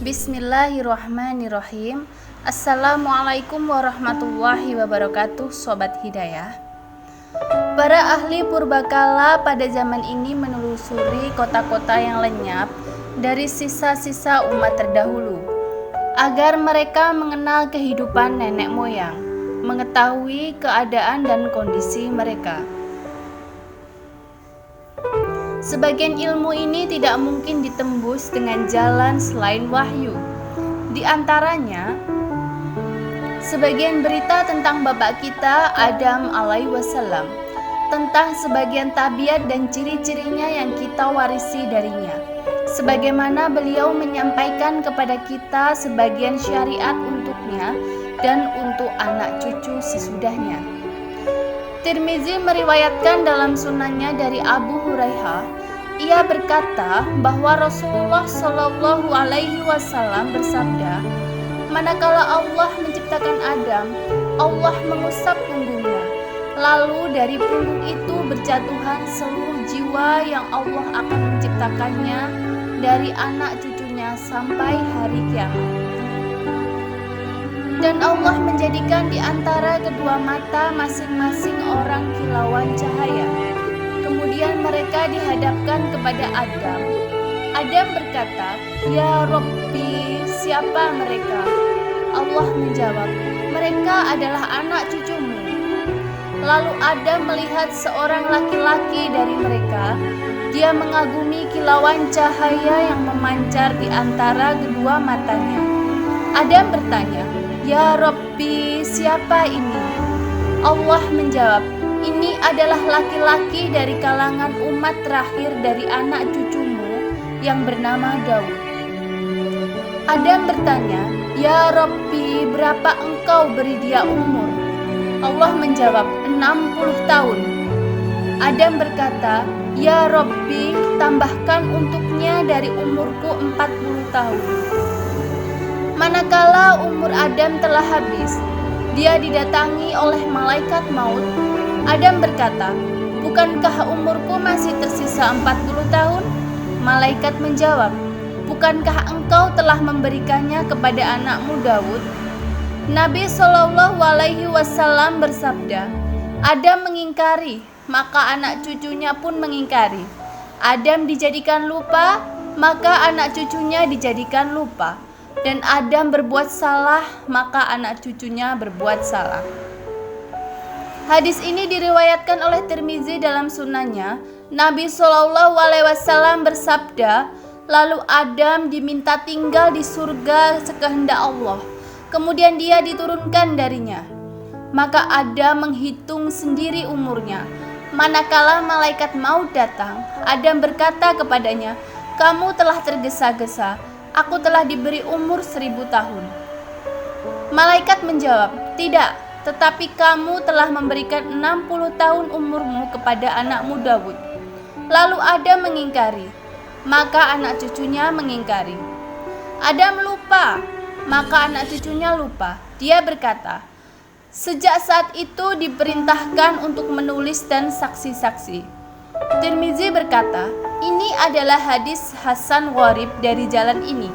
Bismillahirrahmanirrahim. Assalamualaikum warahmatullahi wabarakatuh, Sobat Hidayah. Para ahli purbakala pada zaman ini menelusuri kota-kota yang lenyap dari sisa-sisa umat terdahulu, agar mereka mengenal kehidupan nenek moyang, mengetahui keadaan dan kondisi mereka. Sebagian ilmu ini tidak mungkin ditembus dengan jalan selain wahyu. Di antaranya, sebagian berita tentang bapak kita Adam alaihi wasallam, tentang sebagian tabiat dan ciri-cirinya yang kita warisi darinya, sebagaimana beliau menyampaikan kepada kita sebagian syariat untuknya dan untuk anak cucu sesudahnya. Tirmizi meriwayatkan dalam sunannya dari Abu Hurairah, ia berkata bahwa Rasulullah Shallallahu Alaihi Wasallam bersabda, manakala Allah menciptakan Adam, Allah mengusap punggungnya, lalu dari punggung itu berjatuhan seluruh jiwa yang Allah akan menciptakannya dari anak cucunya sampai hari kiamat. Dan Allah menjadikan di antara kedua mata masing-masing orang kilauan cahaya. Kemudian mereka dihadapkan kepada Adam. Adam berkata, "Ya Rabbi, siapa mereka?" Allah menjawab, "Mereka adalah anak cucumu." Lalu Adam melihat seorang laki-laki dari mereka. Dia mengagumi kilauan cahaya yang memancar di antara kedua matanya. Adam bertanya, "Ya Rabbi, siapa ini?" Allah menjawab, "Ini adalah laki-laki dari kalangan umat terakhir dari anak cucumu yang bernama Daud." Adam bertanya, "Ya Rabbi, berapa engkau beri dia umur?" Allah menjawab, 60 tahun. Adam berkata, "Ya Rabbi, tambahkan untuknya dari umurku 40 tahun. Manakala umur Adam telah habis, dia didatangi oleh malaikat maut. Adam berkata, "Bukankah umurku masih tersisa 40 tahun?" Malaikat menjawab, "Bukankah engkau telah memberikannya kepada anakmu Daud?" Nabi Shallallahu Alaihi Wasallam bersabda, Adam mengingkari, maka anak cucunya pun mengingkari. Adam dijadikan lupa, maka anak cucunya dijadikan lupa. Dan Adam berbuat salah, maka anak cucunya berbuat salah. Hadis ini diriwayatkan oleh Tirmizi dalam sunannya. Nabi Shallallahu Alaihi Wasallam bersabda, lalu Adam diminta tinggal di surga sekehendak Allah. Kemudian dia diturunkan darinya. Maka Adam menghitung sendiri umurnya. Manakala malaikat maut datang, Adam berkata kepadanya, "Kamu telah tergesa-gesa. Aku telah diberi umur 1000 tahun. Malaikat menjawab, "Tidak, tetapi kamu telah memberikan 60 tahun umurmu kepada anakmu Daud." Lalu Adam mengingkari, maka anak cucunya mengingkari. Adam lupa, maka anak cucunya lupa. Dia berkata, sejak saat itu diperintahkan untuk menulis dan saksi-saksi. Tirmizi berkata, ini adalah hadis Hasan Gharib dari jalan ini.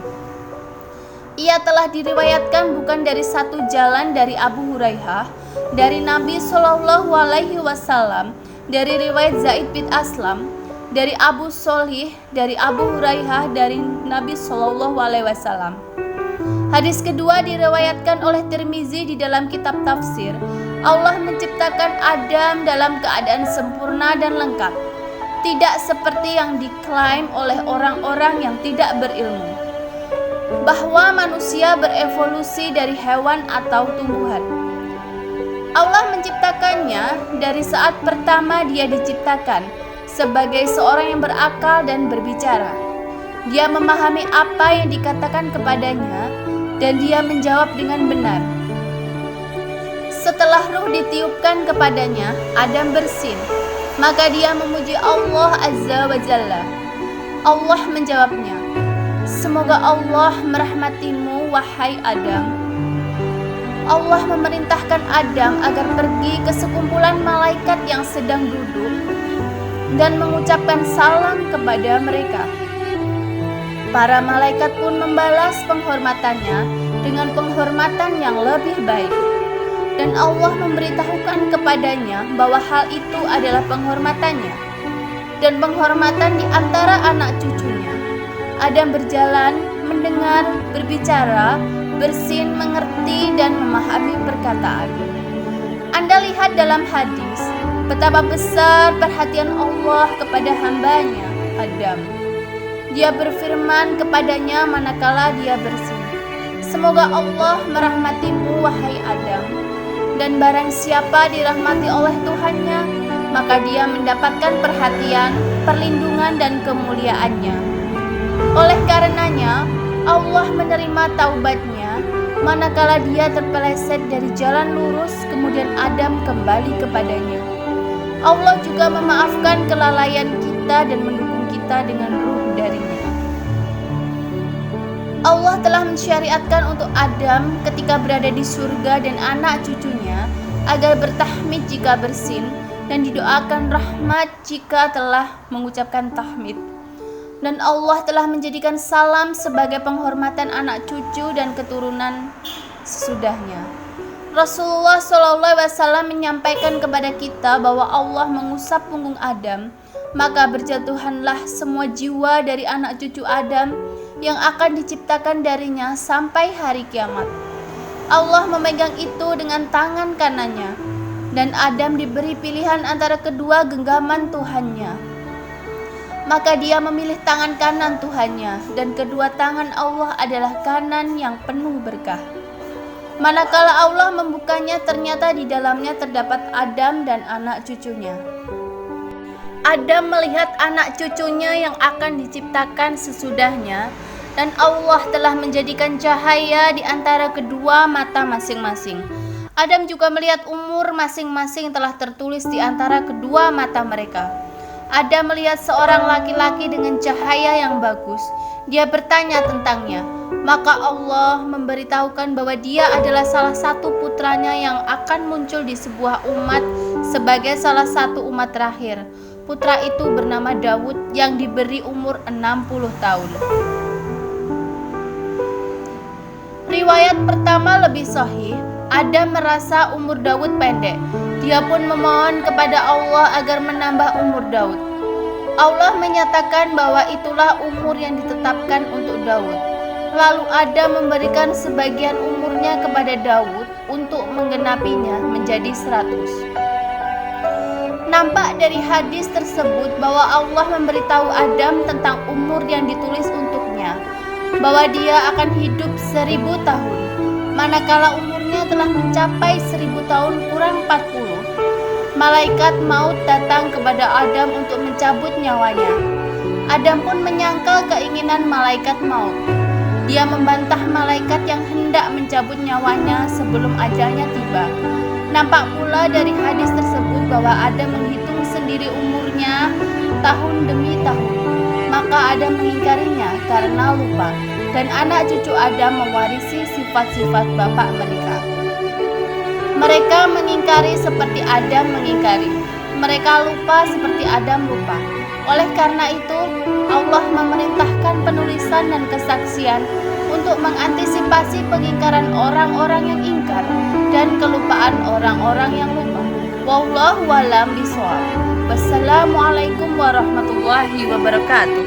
Ia telah diriwayatkan bukan dari satu jalan dari Abu Hurairah, dari Nabi Shallallahu Alaihi Wasallam, dari riwayat Zaid bin Aslam, dari Abu Sholih, dari Abu Hurairah, dari Nabi Shallallahu Alaihi Wasallam. Hadis kedua diriwayatkan oleh Tirmizi di dalam kitab tafsir. Allah menciptakan Adam dalam keadaan sempurna dan lengkap, tidak seperti yang diklaim oleh orang-orang yang tidak berilmu, bahwa manusia berevolusi dari hewan atau tumbuhan. Allah menciptakannya dari saat pertama dia diciptakan sebagai seorang yang berakal dan berbicara. Dia memahami apa yang dikatakan kepadanya dan dia menjawab dengan benar. Setelah ruh ditiupkan kepadanya, Adam bersin. Maka dia memuji Allah Azza wa Jalla. Allah menjawabnya, "Semoga Allah merahmatimu, wahai Adam." Allah memerintahkan Adam agar pergi ke sekumpulan malaikat yang sedang duduk dan mengucapkan salam kepada mereka. Para malaikat pun membalas penghormatannya dengan penghormatan yang lebih baik. Dan Allah memberitahukan kepadanya bahwa hal itu adalah penghormatannya dan penghormatan di antara anak cucunya. Adam berjalan, mendengar, berbicara, bersin, mengerti, dan memahami perkataan. Anda lihat dalam hadis betapa besar perhatian Allah kepada hambanya, Adam. Dia berfirman kepadanya manakala dia bersin, "Semoga Allah merahmatimu, wahai Adam." Dan barang siapa dirahmati oleh Tuhannya, maka dia mendapatkan perhatian, perlindungan, dan kemuliaannya. Oleh karenanya, Allah menerima taubatnya manakala dia terpeleset dari jalan lurus, kemudian Adam kembali kepadanya. Allah juga memaafkan kelalaian kita dan mendukung kita dengan ruh darinya. Allah telah mensyariatkan untuk Adam ketika berada di surga dan anak cucunya agar bertahmid jika bersin dan didoakan rahmat jika telah mengucapkan tahmid. Dan Allah telah menjadikan salam sebagai penghormatan anak cucu dan keturunan sesudahnya. Rasulullah SAW menyampaikan kepada kita bahwa Allah mengusap punggung Adam, maka berjatuhanlah semua jiwa dari anak cucu Adam yang akan diciptakan darinya sampai hari kiamat. Allah memegang itu dengan tangan kanannya, dan Adam diberi pilihan antara kedua genggaman Tuhannya. Maka dia memilih tangan kanan Tuhannya, dan kedua tangan Allah adalah kanan yang penuh berkah. Manakala Allah membukanya, ternyata di dalamnya terdapat Adam dan anak cucunya. Adam melihat anak cucunya yang akan diciptakan sesudahnya, dan Allah telah menjadikan cahaya di antara kedua mata masing-masing. Adam juga melihat umur masing-masing telah tertulis di antara kedua mata mereka. Adam melihat seorang laki-laki dengan cahaya yang bagus. Dia bertanya tentangnya. Maka Allah memberitahukan bahwa dia adalah salah satu putranya yang akan muncul di sebuah umat sebagai salah satu umat terakhir. Putra itu bernama Daud yang diberi umur 60 tahun. Riwayat pertama lebih sahih. Adam merasa umur Daud pendek. Dia pun memohon kepada Allah agar menambah umur Daud. Allah menyatakan bahwa itulah umur yang ditetapkan untuk Daud. Lalu Adam memberikan sebagian umurnya kepada Daud untuk menggenapinya menjadi 100. Nampak dari hadis tersebut bahwa Allah memberitahu Adam tentang umur yang ditulis untuknya, bahwa dia akan hidup 1000 tahun. Manakala umurnya telah mencapai 1000 tahun kurang 40, malaikat maut datang kepada Adam untuk mencabut nyawanya. Adam pun menyangkal keinginan malaikat maut. Dia membantah malaikat yang hendak mencabut nyawanya sebelum ajalnya tiba. Nampak pula dari hadis tersebut bahwa Adam menghitung sendiri umurnya tahun demi tahun. Maka Adam mengingkarinya karena lupa, dan anak cucu Adam mewarisi sifat-sifat bapak mereka. Mereka mengingkari seperti Adam mengingkari. Mereka lupa seperti Adam lupa. Oleh karena itu, Allah memerintahkan penulisan dan kesaksian untuk mengantisipasi pengingkaran orang-orang yang ingkar dan kelupaan orang-orang yang lupa. Wallahu a'lam bishawab. Wassalamualaikum warahmatullahi wabarakatuh.